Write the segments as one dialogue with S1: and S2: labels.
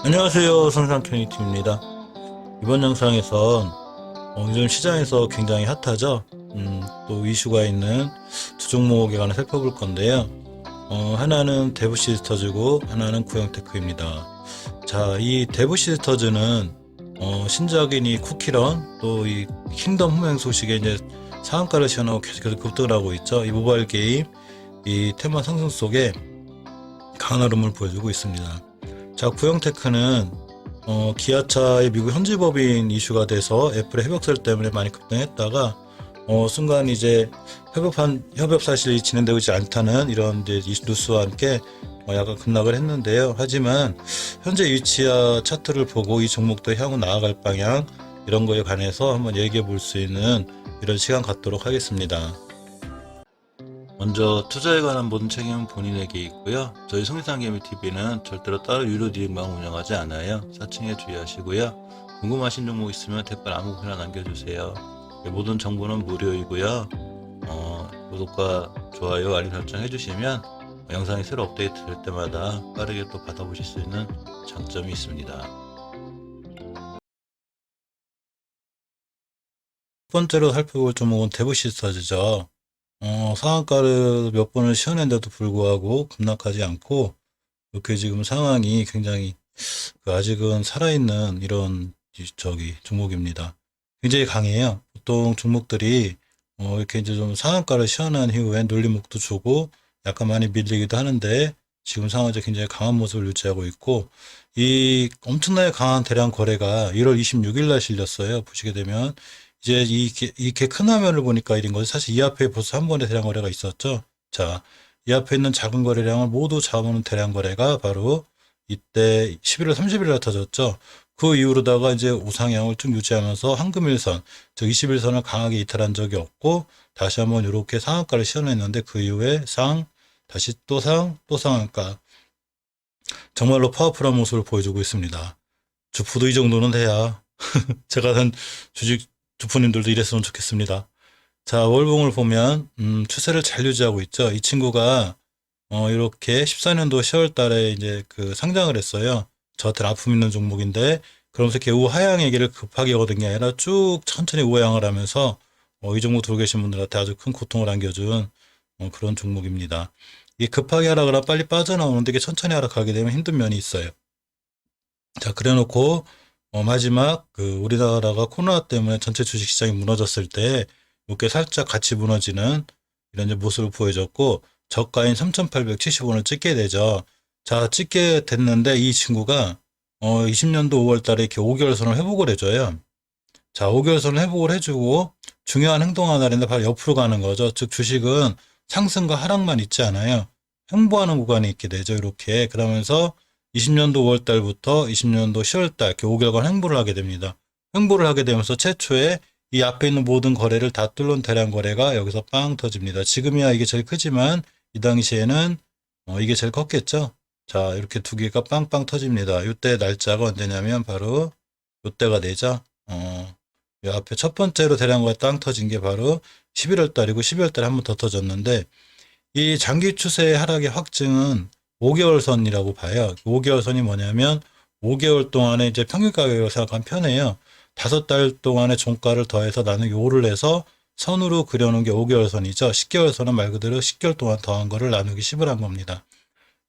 S1: 안녕하세요. 손상캐니티입니다. 이번 영상에선 요즘 시장에서 굉장히 핫하죠. 또 이슈가 있는 두 종목에 관해 살펴볼 건데요. 하나는 데브시스터즈고 하나는 구형테크입니다. 자, 이 데브시스터즈는 신작인 이 쿠키런 또 이 킹덤 흥행 소식에 이제 상한가를 시현하고 계속해서 급등을 하고 있죠. 이 모바일 게임 이 테마 상승 속에 강한 흐름을 보여주고 있습니다. 자, 구형테크는 기아차의 미국 현지 법인 이슈가 돼서 애플의 협약설 때문에 많이 급등했다가 순간 이제 협업 사실이 진행되고 있지 않다는 이런 이제 뉴스와 함께 약간 급락을 했는데요. 하지만 현재 위치와 차트를 보고 이 종목도 향후 나아갈 방향 이런 거에 관해서 한번 얘기해 볼 수 있는 이런 시간 갖도록 하겠습니다. 먼저 투자에 관한 모든 책임은 본인에게 있고요. 저희 성리상개미TV는 절대로 따로 유료 딜만 운영하지 않아요. 사칭에 주의하시고요. 궁금하신 종목 있으면 댓글 아무거나 남겨주세요. 모든 정보는 무료이고요. 구독과 좋아요, 알림 설정 해주시면 영상이 새로 업데이트 될 때마다 빠르게 또 받아보실 수 있는 장점이 있습니다. 첫 번째로 살펴볼 종목은 데브시스터즈죠. 상한가를 몇 번을 시현했는데도 불구하고 급락하지 않고 이렇게 지금 상황이 굉장히 아직은 살아있는 이런 종목입니다. 굉장히 강해요. 보통 종목들이 이렇게 이제 좀 상한가를 시현한 이후에 눌림목도 주고 약간 많이 밀리기도 하는데 지금 상황에서 굉장히 강한 모습을 유지하고 있고 이 엄청나게 강한 대량 거래가 1월 26일 날 실렸어요. 보시게 되면 이제 이렇게 큰 화면을 보니까 이런 거죠. 사실 이 앞에 벌써 한 번의 대량 거래가 있었죠. 자, 이 앞에 있는 작은 거래량을 모두 잡아오는 대량 거래가 바로 이때 11월 30일 날 터졌죠. 그 이후로다가 이제 우상향을 쭉 유지하면서 황금일선, 즉 21선을 강하게 이탈한 적이 없고 다시 한번 이렇게 상한가를 시현했는데 그 이후에 다시 또 또 상한가. 정말로 파워풀한 모습을 보여주고 있습니다. 주포도 이 정도는 돼야 제가 산 주식 주포님들도 이랬으면 좋겠습니다. 자, 월봉을 보면 추세를 잘 유지하고 있죠. 이 친구가 이렇게 14년도 10월 달에 이제 그 상장을 했어요. 저한테는 아픔 있는 종목인데 그러면서 이렇게 우하향에게를 급하게 거둔 게 아니라 쭉 천천히 우하향을 하면서 이 종목 들고 계신 분들한테 아주 큰 고통을 안겨준 그런 종목입니다. 이게 급하게 하락을 하면 빨리 빠져나오는데 이게 천천히 하락하게 되면 힘든 면이 있어요. 자, 그래 놓고 마지막 그 우리나라가 코로나 때문에 전체 주식 시장이 무너졌을 때 이렇게 살짝 같이 무너지는 이런 이제 모습을 보여줬고 저가인 3,870원을 찍게 되죠. 자, 찍게 됐는데 이 친구가 20년도 5월 달에 이렇게 5개월 선을 회복을 해줘요. 자, 5개월 선을 회복을 해주고 중요한 행동 하나인데 바로 옆으로 가는 거죠. 즉 주식은 상승과 하락만 있지 않아요. 횡보하는 구간이 있게 되죠. 이렇게 그러면서 20년도 5월 달부터 20년도 10월 달 이렇게 5개월간 횡보를 하게 됩니다. 횡보를 하게 되면서 최초에 이 앞에 있는 모든 거래를 다 뚫는 대량 거래가 여기서 빵 터집니다. 지금이야 이게 제일 크지만 이 당시에는 이게 제일 컸겠죠. 자, 이렇게 두 개가 빵빵 터집니다. 이때 날짜가 언제냐면 바로 이때가 되죠. 이 앞에 첫 번째로 대량 거래 땅 터진 게 바로 11월 달이고 12월 달에 한 번 더 터졌는데 이 장기 추세의 하락의 확증은 5개월 선이라고 봐요. 5개월 선이 뭐냐면 5개월 동안에 이제 평균 가격을 생각하면 편해요. 5달 동안의 종가를 더해서 나누기 5를 해서 선으로 그려놓은 게 5개월 선이죠. 10개월 선은 말 그대로 10개월 동안 더한 거를 나누기 10을 한 겁니다.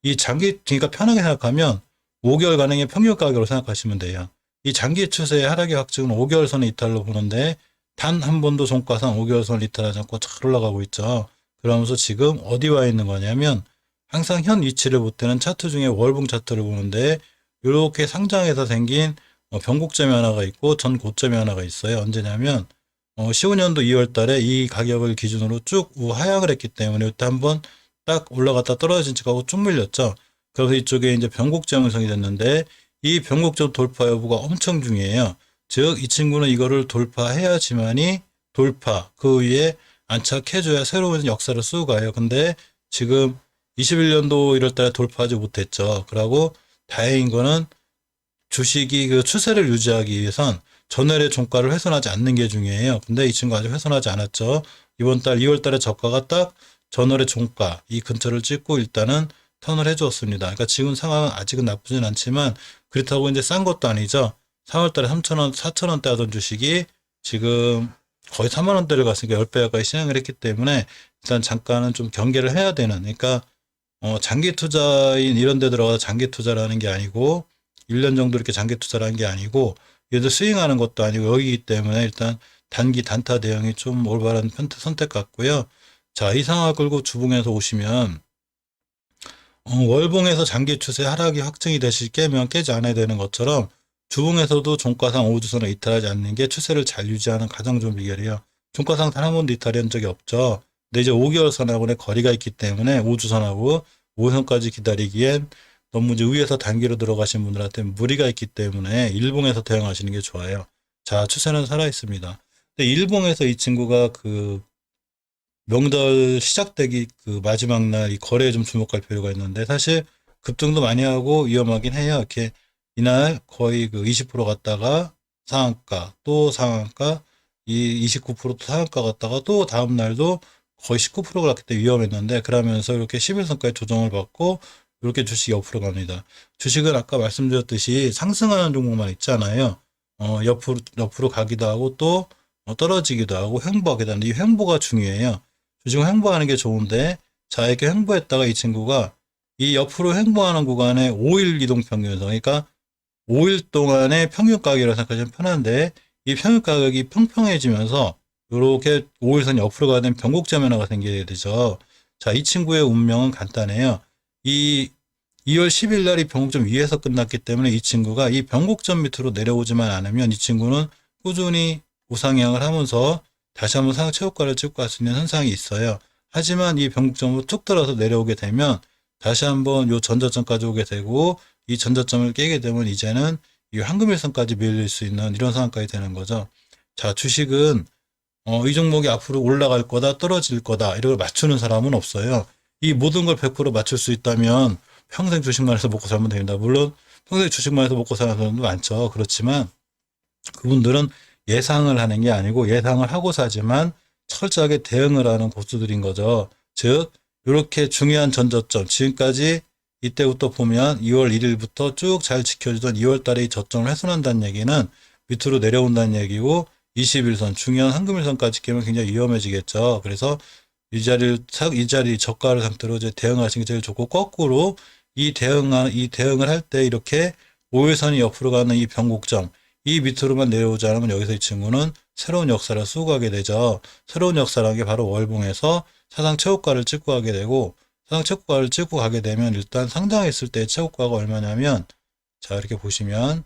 S1: 이 장기, 그러니까 편하게 생각하면 5개월 가능의 평균 가격으로 생각하시면 돼요. 이 장기 추세의 하락의 확증은 5개월 선의 이탈로 보는데 단 한 번도 종가상 5개월 선을 이탈하지 않고 잘 올라가고 있죠. 그러면서 지금 어디 와 있는 거냐면 항상 현 위치를 볼 때는 차트 중에 월봉 차트를 보는데 이렇게 상장해서 생긴 변곡점이 하나가 있고 전 고점이 하나가 있어요. 언제냐면 15년도 2월 달에 이 가격을 기준으로 쭉 우하향을 했기 때문에 이때 한번 딱 올라갔다 떨어진 척하고 쭉 밀렸죠. 그래서 이쪽에 이제 변곡점 형성이 됐는데 이 변곡점 돌파 여부가 엄청 중요해요. 즉 이 친구는 이거를 돌파해야지만이 돌파 그 위에 안착해줘야 새로운 역사를 쓰고 가요. 근데 지금 21년도 1월 달에 돌파하지 못했죠. 그러고 다행인 거는 주식이 그 추세를 유지하기 위해선 전월의 종가를 훼손하지 않는 게 중요해요. 근데 이 친구 아직 훼손하지 않았죠. 이번 달 2월 달에 저가가 딱 전월의 종가 이 근처를 찍고 일단은 턴을 해주었습니다. 그러니까 지금 상황은 아직은 나쁘진 않지만 그렇다고 이제 싼 것도 아니죠. 3월달에 3,000원, 4,000원대 하던 주식이 지금 거의 4만 원대를 갔으니까 10배 가까이 시행을 했기 때문에 일단 잠깐은 좀 경계를 해야 되는, 그러니까 장기 투자인 이런 데 들어가서 장기 투자라는 게 아니고 1년 정도 이렇게 장기 투자라는 게 아니고 얘도 스윙하는 것도 아니고 여기이기 때문에 일단 단기 단타 대응이 좀 올바른 선택 같고요. 자, 이 상황을 끌고 주봉에서 오시면 월봉에서 장기 추세 하락이 확정이 되실 깨면 깨지 않아야 되는 것처럼 주봉에서도 종가상 5주선을 이탈하지 않는 게 추세를 잘 유지하는 가장 좋은 비결이에요. 종가상 단 한 번도 이탈한 적이 없죠. 근데 이제 5개월선하고의 거리가 있기 때문에 5주선하고 5선까지 기다리기엔 너무 이제 위에서 단기로 들어가신 분들한테 무리가 있기 때문에 일봉에서 대응하시는 게 좋아요. 자, 추세는 살아 있습니다. 근데 일봉에서 이 친구가 그 명절 시작되기 그 마지막 날 이 거래에 좀 주목할 필요가 있는데 사실 급등도 많이 하고 위험하긴 해요. 이렇게 이날 거의 그 20% 갔다가 상한가 또 상한가 이 29%또 상한가 갔다가 또 다음 날도 거의 19%가 갔기 때문에 위험했는데 그러면서 이렇게 11선까지 조정을 받고 이렇게 주식이 옆으로 갑니다. 주식은 아까 말씀드렸듯이 상승하는 종목만 있잖아요. 옆으로 가기도 하고 또 떨어지기도 하고 횡보하기도 하는데 이 횡보가 중요해요. 주식은 횡보하는 게 좋은데 자, 이렇게 횡보했다가 이 친구가 이 옆으로 횡보하는 구간에 5일 이동 평균선, 그러니까 5일 동안의 평균 가격이라고 생각하시면 편한데 이 평균 가격이 평평해지면서 이렇게 5일선 옆으로 가는 변곡점 변화가 생기게 되죠. 자, 이 친구의 운명은 간단해요. 이 2월 10일 날이 변곡점 위에서 끝났기 때문에 이 친구가 이 변곡점 밑으로 내려오지만 않으면 이 친구는 꾸준히 우상향을 하면서 다시 한번 상향 최고가를 찍고 갈 수 있는 현상이 있어요. 하지만 이 변곡점으로 툭 들어서 내려오게 되면 다시 한번 요 전저점까지 오게 되고 이 전저점을 깨게 되면 이제는 이 황금일선까지 밀릴 수 있는 이런 상황까지 되는 거죠. 자, 주식은 이 종목이 앞으로 올라갈 거다 떨어질 거다 이걸 맞추는 사람은 없어요. 이 모든 걸 100% 맞출 수 있다면 평생 주식만 해서 먹고 살면 됩니다. 물론 평생 주식만 해서 먹고 사는 사람도 많죠. 그렇지만 그분들은 예상을 하는 게 아니고 예상을 하고 사지만 철저하게 대응을 하는 고수들인 거죠. 즉 이렇게 중요한 전저점 지금까지 이때부터 보면 2월 1일부터 쭉 잘 지켜주던 2월 달에 이 저점을 훼손한다는 얘기는 밑으로 내려온다는 얘기고 21선 중요한 황금일선까지 깨면 굉장히 위험해지겠죠. 그래서 이 자리 저가를 상태로 이제 대응하시는 게 제일 좋고 거꾸로 이 대응을 할 때 이렇게 5일선이 옆으로 가는 이 변곡점 이 밑으로만 내려오지 않으면 여기서 이 친구는 새로운 역사를 쓰고 가게 되죠. 새로운 역사라는 게 바로 월봉에서 사상 최고가를 찍고 가게 되고 사상 최고가를 찍고 가게 되면 일단 상장했을 때 최고가가 얼마냐면 자 이렇게 보시면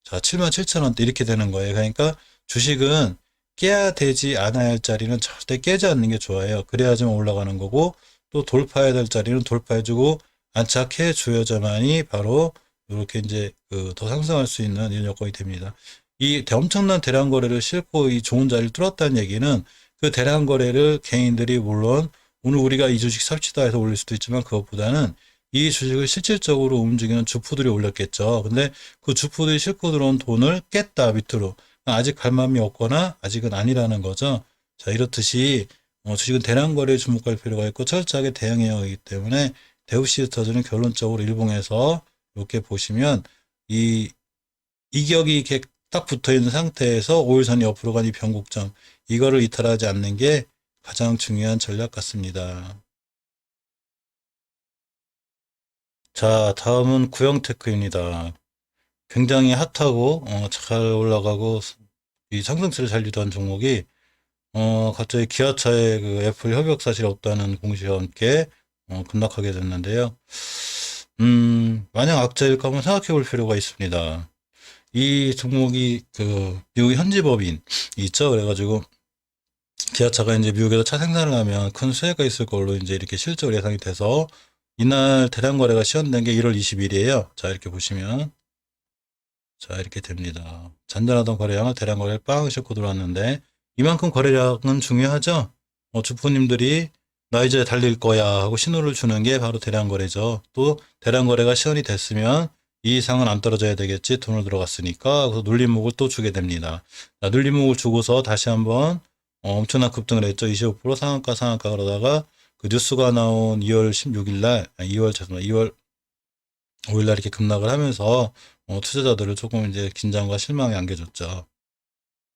S1: 자 77,000원대 이렇게 되는 거예요. 그러니까 주식은 깨야 되지 않아야 할 자리는 절대 깨지 않는 게 좋아요. 그래야지만 올라가는 거고 또 돌파해야 될 자리는 돌파해주고 안착해 줘야지만이 바로 이렇게 이제 더 상승할 수 있는 이런 여건이 됩니다. 이 엄청난 대량 거래를 싣고 이 좋은 자리를 뚫었다는 얘기는 그 대량 거래를 개인들이 물론 오늘 우리가 이 주식 삽시다 해서 올릴 수도 있지만 그것보다는 이 주식을 실질적으로 움직이는 주푸들이 올렸겠죠. 근데 그 주푸들이 싣고 들어온 돈을 깼다 밑으로. 아직 갈 마음이 없거나 아직은 아니라는 거죠. 자, 이렇듯이 주식은 대량 거래에 주목할 필요가 있고 철저하게 대응해야 하기 때문에 대우시스터즈는 결론적으로 일봉에서 이렇게 보시면 이 이격이 이렇게 딱 붙어 있는 상태에서 5일선이 옆으로 간 이 변곡점 이거를 이탈하지 않는 게 가장 중요한 전략 같습니다. 자, 다음은 구형테크입니다. 굉장히 핫하고 잘 올라가고 이 상승세를 잘 유도한 종목이 갑자기 기아차의 그 애플 협약 사실이 없다는 공시와 함께 급락하게 됐는데요. 만약 악재일까 한번 생각해 볼 필요가 있습니다. 이 종목이 그 미국 현지 법인 있죠. 그래가지고 기아차가 이제 미국에서 차 생산을 하면 큰 수혜가 있을 걸로 이제 이렇게 실적으로 예상이 돼서 이날 대량 거래가 시연된 게 1월 20일이에요. 자, 이렇게 보시면 자, 이렇게 됩니다. 잔존하던 거래량을 대량 거래를 빵 싣고 들어왔는데 이만큼 거래량은 중요하죠. 주포님들이 나 이제 달릴 거야 하고 신호를 주는 게 바로 대량 거래죠. 또 대량 거래가 시연이 됐으면 이 이상은 안 떨어져야 되겠지. 돈을 들어갔으니까. 그래서 눌림목을 또 주게 됩니다. 자, 눌림목을 주고서 다시 한번 엄청난 급등을 했죠. 25% 상한가 그러다가 그 뉴스가 나온 2월 16일 날, 2월 5일 날 이렇게 급락을 하면서 투자자들을 조금 이제 긴장과 실망에 안겨줬죠.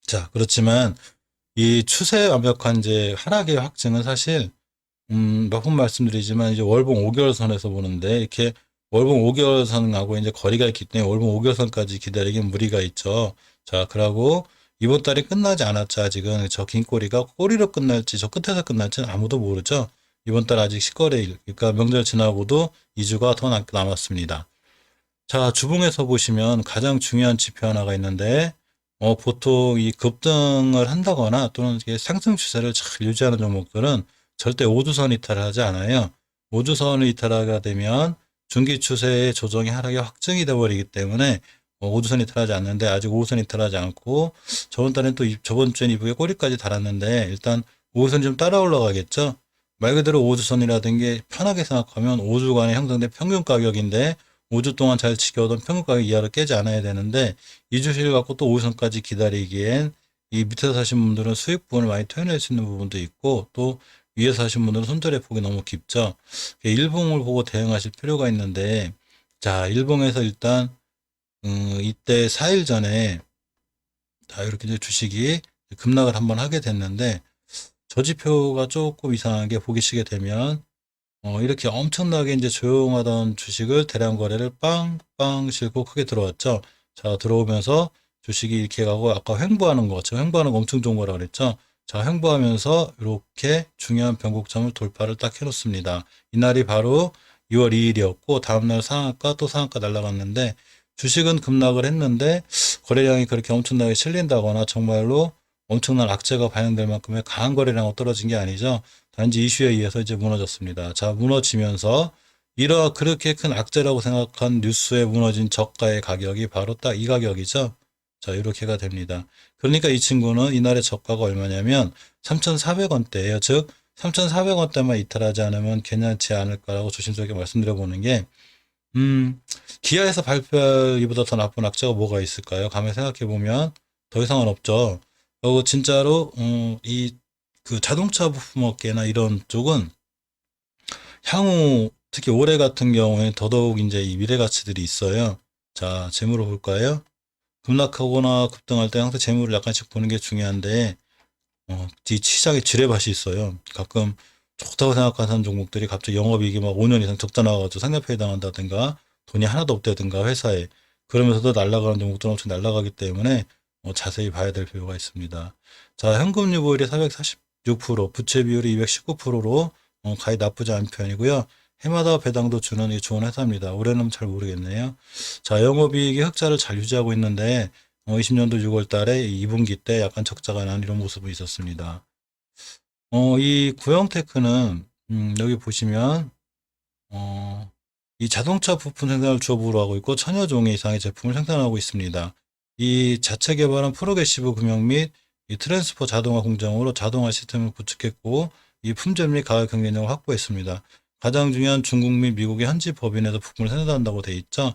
S1: 자, 그렇지만 이 추세 완벽한 이제 하락의 확증은 사실 몇 번 말씀드리지만 이제 월봉 5개월 선에서 보는데 이렇게 월봉 5개월 선하고 이제 거리가 있기 때문에 월봉 5개월 선까지 기다리긴 무리가 있죠. 자, 그러고 이번 달이 끝나지 않았죠. 아직은 저 긴 꼬리가 꼬리로 끝날지 저 끝에서 끝날지는 아무도 모르죠. 이번 달 아직 10거래일, 그러니까 명절 지나고도 2주가 더 남았습니다. 자, 주봉에서 보시면 가장 중요한 지표 하나가 있는데, 보통 이 급등을 한다거나 또는 이게 상승 추세를 잘 유지하는 종목들은 절대 5주선 이탈을 하지 않아요. 5주선을 이탈하게 되면 중기 추세의 조정이 하락이 확정이 되어버리기 때문에 5주선 이탈하지 않는데 아직 5주선 이탈하지 않고 저번 달엔 또 저번 주엔 이북에 꼬리까지 달았는데 일단 5주선 좀 따라 올라가겠죠. 말 그대로 5주선이라는 게 편하게 생각하면 5주간의 형성된 평균 가격인데 5주 동안 잘 지켜오던 평균 가격 이하를 깨지 않아야 되는데 이 주식을 갖고 또 5주선까지 기다리기엔 이 밑에서 사신 분들은 수익 부분을 많이 토해낼 수 있는 부분도 있고 또 위에서 사신 분들은 손절의 폭이 너무 깊죠. 일봉을 보고 대응하실 필요가 있는데 자, 일봉에서 일단 이때 4일 전에 다 이렇게 이제 주식이 급락을 한번 하게 됐는데 저 지표가 조금 이상하게 보시게 되면 이렇게 엄청나게 이제 조용하던 주식을 대량 거래를 빵빵 싣고 크게 들어왔죠. 자, 들어오면서 주식이 이렇게 가고 아까 횡보하는 거, 저 횡보하는 거 엄청 좋은 거라 그랬죠. 자, 횡보하면서 이렇게 중요한 변곡점을 돌파를 딱 해놓습니다. 이날이 바로 2월 2일이었고 다음날 상한가 또 상한가 날아갔는데 주식은 급락을 했는데 거래량이 그렇게 엄청나게 실린다거나 정말로 엄청난 악재가 반영될 만큼의 강한 거래량으로 떨어진 게 아니죠. 단지 이슈에 의해서 이제 무너졌습니다. 자, 무너지면서 그렇게 큰 악재라고 생각한 뉴스에 무너진 저가의 가격이 바로 딱 이 가격이죠. 자, 이렇게가 됩니다. 그러니까 이 친구는 이날의 저가가 얼마냐면 3,400원대예요. 즉 3,400원대만 이탈하지 않으면 괜찮지 않을까라고 조심스럽게 말씀드려보는 게 기아에서 발표할 이보다 더 나쁜 악재가 뭐가 있을까요? 가만히 생각해보면 더 이상은 없죠. 그리고 진짜로 그 자동차 부품업계나 이런 쪽은 향후 특히 올해 같은 경우에 더더욱 이제 이 미래 가치들이 있어요. 자, 재물을 볼까요? 급락하거나 급등할 때 항상 재물을 약간씩 보는 게 중요한데 이 시장에 지뢰밭이 있어요. 가끔 좋다고 생각하는 종목들이 갑자기 영업이익이 막 5년 이상 적자 나와가지고 상장폐에 당한다든가 돈이 하나도 없다든가 회사에 그러면서도 날아가는 종목들은 엄청 날아가기 때문에 자세히 봐야 될 필요가 있습니다. 자, 현금 유보율이 446%, 부채 비율이 219%로 가히 나쁘지 않은 편이고요. 해마다 배당도 주는 이 좋은 회사입니다. 올해는 잘 모르겠네요. 자, 영업이익이 흑자를 잘 유지하고 있는데 20년도 6월 달에 2분기 때 약간 적자가 난 이런 모습이 있었습니다. 이 구형테크는 여기 보시면 이 자동차 부품 생산을 주업으로 하고 있고 천여 종의 이상의 제품을 생산하고 있습니다. 이 자체 개발한 프로게시브 금형 및 이 트랜스퍼 자동화 공정으로 자동화 시스템을 구축했고 이 품질 및 가격 경쟁력을 확보했습니다. 가장 중요한 중국 및 미국의 현지 법인에서 부품을 생산한다고 돼 있죠.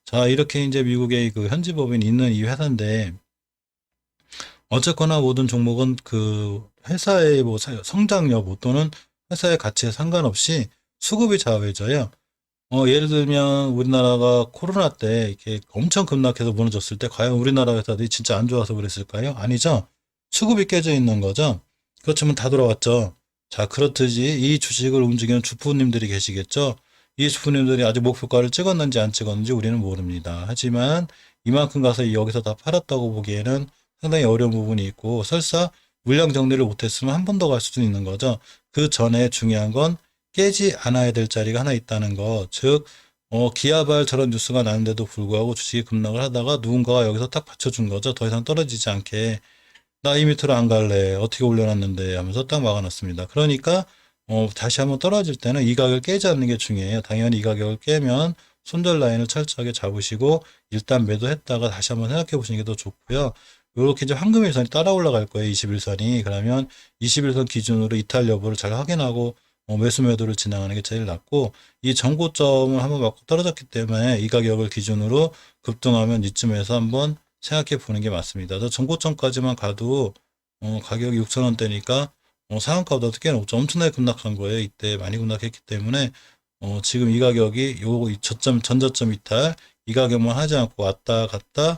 S1: 자, 이렇게 이제 미국의 그 현지 법인이 있는 이 회사인데 어쨌거나 모든 종목은 그 회사의 뭐 성장 여부 또는 회사의 가치에 상관없이 수급이 좌우해져요. 예를 들면 우리나라가 코로나 때 이렇게 엄청 급락해서 무너졌을 때 과연 우리나라 회사들이 진짜 안 좋아서 그랬을까요? 아니죠. 수급이 깨져 있는 거죠. 그렇지만 다 돌아왔죠. 자, 그렇듯이 이 주식을 움직이는 주부님들이 계시겠죠. 이 주부님들이 아직 목표가를 찍었는지 안 찍었는지 우리는 모릅니다. 하지만 이만큼 가서 여기서 다 팔았다고 보기에는 상당히 어려운 부분이 있고 설사 물량 정리를 못했으면 한 번 더 갈 수도 있는 거죠. 그 전에 중요한 건 깨지 않아야 될 자리가 하나 있다는 거. 즉 기아발 저런 뉴스가 나는데도 불구하고 주식이 급락을 하다가 누군가가 여기서 딱 받쳐준 거죠. 더 이상 떨어지지 않게. 나 이 밑으로 안 갈래. 어떻게 올려놨는데 하면서 딱 막아놨습니다. 그러니까 다시 한번 떨어질 때는 이 가격을 깨지 않는 게 중요해요. 당연히 이 가격을 깨면 손절 라인을 철저하게 잡으시고 일단 매도했다가 다시 한번 생각해 보시는 게 더 좋고요. 이렇게 이제 황금일선이 따라 올라갈 거예요. 21선이. 그러면 21선 기준으로 이탈 여부를 잘 확인하고 매수 매도를 진행하는 게 제일 낫고 이 전고점을 한번 맞고 떨어졌기 때문에 이 가격을 기준으로 급등하면 이쯤에서 한번 생각해 보는 게 맞습니다. 저 전고점까지만 가도 가격이 6,000원대니까 상한가보다도 꽤 높죠. 엄청나게 급락한 거예요. 이때 많이 급락했기 때문에 지금 이 가격이 요 저점 전저점 이탈 이 가격만 하지 않고 왔다 갔다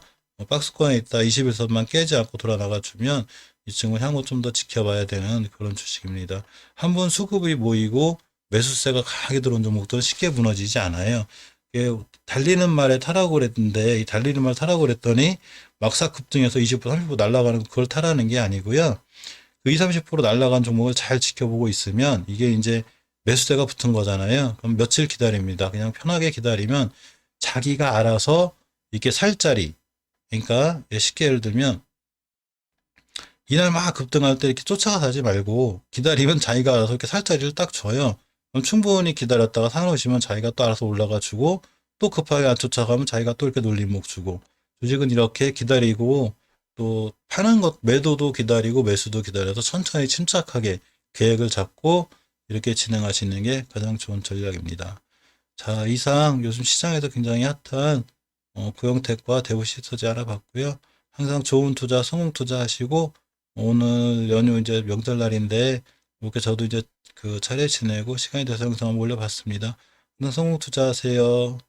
S1: 박스권에 있다 21선만 깨지 않고 돌아 나가 주면 이 친구 향후 좀 더 지켜봐야 되는 그런 주식입니다. 한번 수급이 모이고 매수세가 강하게 들어온 종목들은 쉽게 무너지지 않아요. 이게 달리는 말에 타라고 그랬는데 이 달리는 말 타라고 그랬더니 막사 급등해서 20% 30% 날아가는 그걸 타라는 게 아니고요. 그 20, 30% 날아간 종목을 잘 지켜보고 있으면 이게 이제 매수세가 붙은 거잖아요. 그럼 며칠 기다립니다. 그냥 편하게 기다리면 자기가 알아서 이렇게 살 자리. 그러니까 쉽게 예를 들면 이날 막 급등할 때 이렇게 쫓아가 사지 말고 기다리면 자기가 알아서 이렇게 살 자리를 딱 줘요. 그럼 충분히 기다렸다가 사놓으시면 자기가 또 알아서 올라가 주고 또 급하게 안 쫓아가면 자기가 또 이렇게 놀림목 주고 주식은 이렇게 기다리고 또 파는 것 매도도 기다리고 매수도 기다려서 천천히 침착하게 계획을 잡고 이렇게 진행하시는 게 가장 좋은 전략입니다. 자, 이상 요즘 시장에서 굉장히 핫한 구형택과 대우시서지 알아봤고요. 항상 좋은 투자, 성공 투자 하시고 오늘 연휴 이제 명절날인데 이렇게 저도 이제 그 차례 지내고 시간이 돼서 영상 한번 올려봤습니다. 항상 성공 투자하세요.